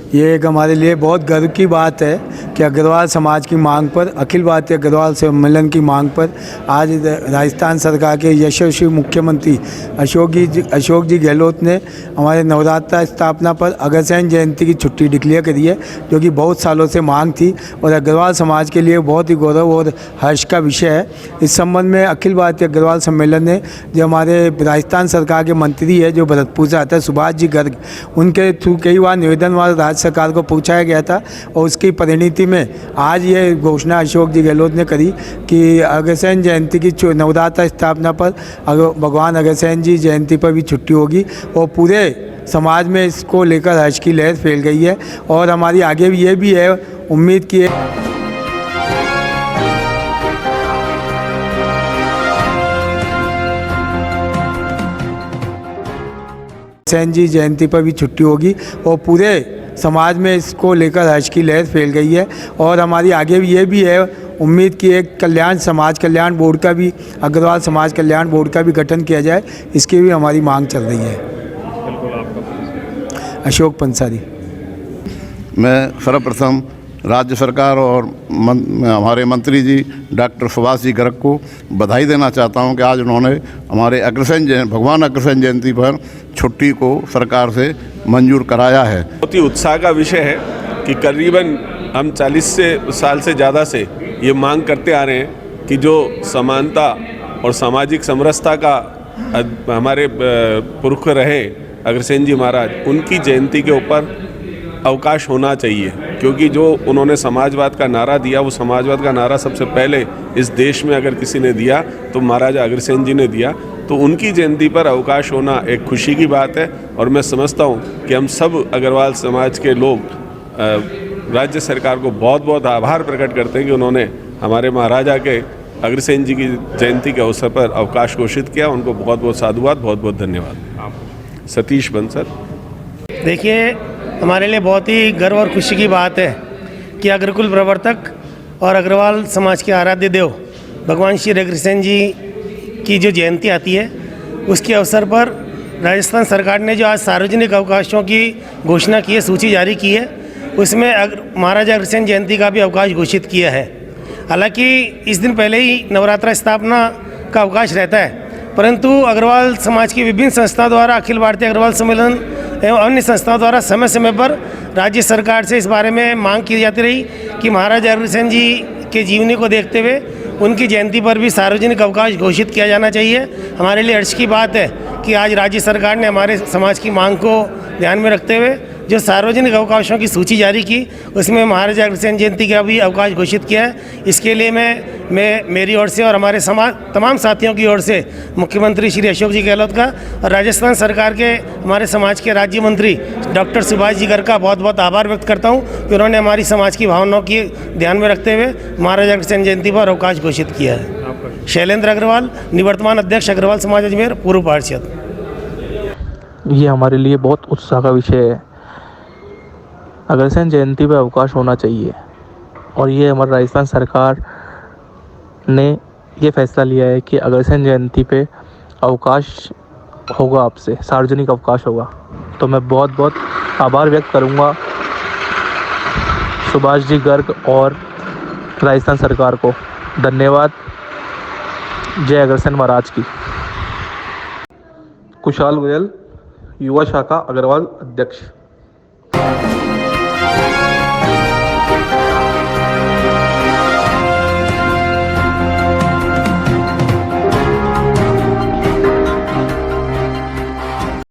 ये एक हमारे लिए बहुत गर्व की बात है कि अग्रवाल समाज की मांग पर, अखिल भारतीय अग्रवाल सम्मेलन की मांग पर आज राजस्थान सरकार के यशस्वी मुख्यमंत्री अशोक जी गहलोत ने हमारे नवरात्रा स्थापना पर अग्रसेन जयंती की छुट्टी डिक्लेयर करी है, जो कि बहुत सालों से मांग थी और अग्रवाल समाज के लिए बहुत ही गौरव और हर्ष का विषय है। इस संबंध में अखिल भारतीय अग्रवाल सम्मेलन ने जो हमारे राजस्थान सरकार के मंत्री है, जो भरतपुर से आता है, सुभाष जी गर्ग, उनके थ्रू कई बार निवेदन राज्य सरकार को पूछाया गया था और उसकी परिणति में आज ये घोषणा अशोक जी गहलोत ने करी कि अग्रसेन जयंती की नवरात्र स्थापना पर भगवान अग्रसेन जी जयंती पर भी छुट्टी होगी और पूरे समाज में इसको लेकर हर्ष की लहर फैल गई है। और हमारी आगे भी ये भी है उम्मीद की अग्रसेन जी जयंती पर भी छुट्टी होगी और पूरे समाज में इसको लेकर हर्ष की लहर फैल गई है। और हमारी आगे भी ये भी है उम्मीद कि एक समाज कल्याण बोर्ड का भी, अग्रवाल समाज कल्याण बोर्ड का भी गठन किया जाए, इसकी भी हमारी मांग चल रही है। अशोक पंसारी। मैं सर्वप्रथम राज्य सरकार और हमारे मंत्री जी डॉक्टर सुभाष जी गर्ग को बधाई देना चाहता हूं कि आज उन्होंने हमारे भगवान अग्रसेन जयंती पर छुट्टी को सरकार से मंजूर कराया है। बहुत ही उत्साह का विषय है कि करीबन हम 40 साल से ज़्यादा से ये मांग करते आ रहे हैं कि जो समानता और सामाजिक समरसता का हमारे पुरख रहे अग्रसेन जी महाराज, उनकी जयंती के ऊपर अवकाश होना चाहिए, क्योंकि जो उन्होंने समाजवाद का नारा दिया, वो समाजवाद का नारा सबसे पहले इस देश में अगर किसी ने दिया तो महाराजा अग्रसेन जी ने दिया। तो उनकी जयंती पर अवकाश होना एक खुशी की बात है और मैं समझता हूँ कि हम सब अग्रवाल समाज के लोग राज्य सरकार को बहुत बहुत आभार प्रकट करते हैं कि उन्होंने हमारे महाराजा के अग्रसेन जी की जयंती के अवसर पर अवकाश घोषित किया। उनको बहुत बहुत साधुवाद, बहुत बहुत धन्यवाद। सतीश बंसल। देखिए, हमारे लिए बहुत ही गर्व और खुशी की बात है कि अग्रकुल प्रवर्तक और अग्रवाल समाज के आराध्य देव भगवान श्री अग्रसेन जी की जो जयंती आती है, उसके अवसर पर राजस्थान सरकार ने जो आज सार्वजनिक अवकाशों की घोषणा की है, सूची जारी की है, उसमें महाराजा अग्रसेन जयंती का भी अवकाश घोषित किया है। हालांकि इस दिन पहले ही नवरात्रा स्थापना का अवकाश रहता है, परंतु अग्रवाल समाज की विभिन्न संस्थाओं द्वारा, अखिल भारतीय अग्रवाल सम्मेलन एवं अन्य संस्थाओं द्वारा समय समय पर राज्य सरकार से इस बारे में मांग की जाती रही कि महाराजा अग्रसेन जी के जीवनी को देखते हुए उनकी जयंती पर भी सार्वजनिक अवकाश घोषित किया जाना चाहिए। हमारे लिए हर्ष की बात है कि आज राज्य सरकार ने हमारे समाज की मांग को ध्यान में रखते हुए जो सार्वजनिक अवकाशों की सूची जारी की, उसमें महाराजा अग्रसेन जयंती का भी अवकाश घोषित किया है। इसके लिए मैं मेरी ओर से और हमारे समाज तमाम साथियों की ओर से मुख्यमंत्री श्री अशोक जी गहलोत का और राजस्थान सरकार के हमारे समाज के राज्य मंत्री डॉक्टर सुभाष जी गर्ग का बहुत बहुत आभार व्यक्त करता हूँ कि उन्होंने हमारी समाज की भावनाओं की ध्यान में रखते हुए महाराजा अग्रसेन जयंती पर अवकाश घोषित किया है। शैलेंद्र अग्रवाल, निवर्तमान अध्यक्ष अग्रवाल समाज अजमेर, पूर्व पार्षद। ये हमारे लिए बहुत उत्साह का विषय है। अग्रसेन जयंती पर अवकाश होना चाहिए और ये हमारी राजस्थान सरकार ने ये फैसला लिया है कि अग्रसेन जयंती पे अवकाश होगा, आपसे सार्वजनिक अवकाश होगा। तो मैं बहुत बहुत आभार व्यक्त करूँगा सुभाष जी गर्ग और राजस्थान सरकार को। धन्यवाद। जय अग्रसेन महाराज की। कुशाल गोयल, युवा शाखा अग्रवाल अध्यक्ष।